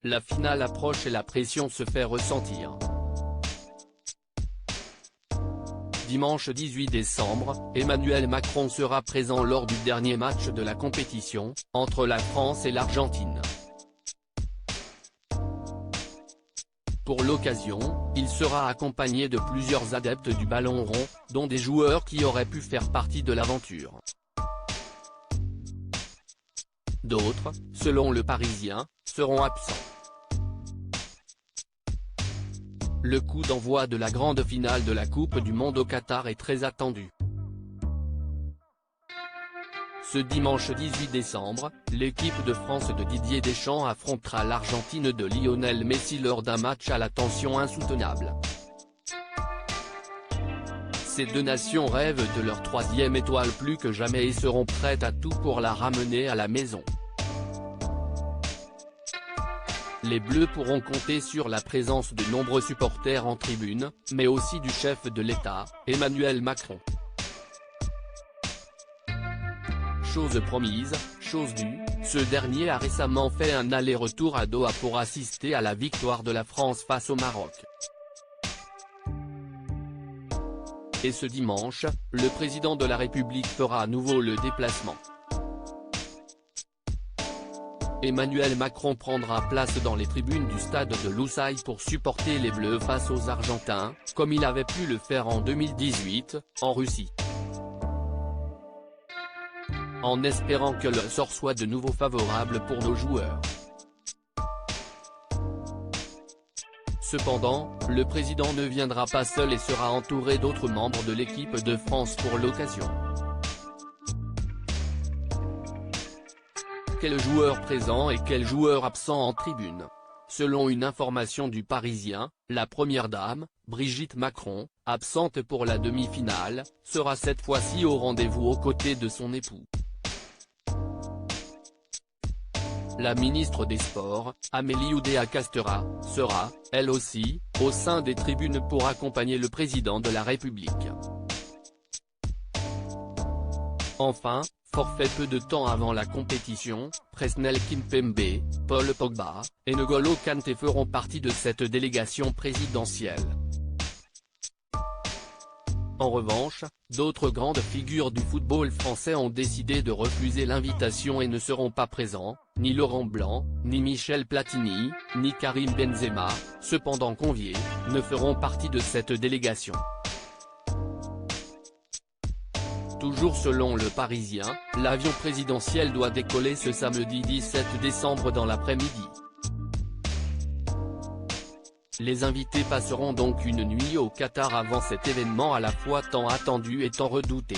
La finale approche et la pression se fait ressentir. Dimanche 18 décembre, Emmanuel Macron sera présent lors du dernier match de la compétition, entre la France et l'Argentine. Pour l'occasion, il sera accompagné de plusieurs adeptes du ballon rond, dont des joueurs qui auraient pu faire partie de l'aventure. D'autres, selon Le Parisien, seront absents. Le coup d'envoi de la grande finale de la Coupe du Monde au Qatar est très attendu. Ce dimanche 18 décembre, l'équipe de France de Didier Deschamps affrontera l'Argentine de Lionel Messi lors d'un match à la tension insoutenable. Ces deux nations rêvent de leur troisième étoile plus que jamais et seront prêtes à tout pour la ramener à la maison. Les Bleus pourront compter sur la présence de nombreux supporters en tribune, mais aussi du chef de l'État, Emmanuel Macron. Chose promise, chose due, ce dernier a récemment fait un aller-retour à Doha pour assister à la victoire de la France face au Maroc. Et ce dimanche, le président de la République fera à nouveau le déplacement. Emmanuel Macron prendra place dans les tribunes du stade de Lusail pour supporter les Bleus face aux Argentins, comme il avait pu le faire en 2018, en Russie. En espérant que le sort soit de nouveau favorable pour nos joueurs. Cependant, le président ne viendra pas seul et sera entouré d'autres membres de l'équipe de France pour l'occasion. Quels joueurs présents et quels joueurs absents en tribune? Selon une information du Parisien, la première dame, Brigitte Macron, absente pour la demi-finale, sera cette fois-ci au rendez-vous aux côtés de son époux. La ministre des Sports, Amélie Oudéa-Castéra, sera, elle aussi, au sein des tribunes pour accompagner le président de la République. Enfin, forfait peu de temps avant la compétition, Presnel Kimpembe, Paul Pogba, et N'Golo Kanté feront partie de cette délégation présidentielle. En revanche, d'autres grandes figures du football français ont décidé de refuser l'invitation et ne seront pas présents, ni Laurent Blanc, ni Michel Platini, ni Karim Benzema, cependant conviés, ne feront partie de cette délégation. Toujours selon Le Parisien, l'avion présidentiel doit décoller ce samedi 17 décembre dans l'après-midi. Les invités passeront donc une nuit au Qatar avant cet événement à la fois tant attendu et tant redouté.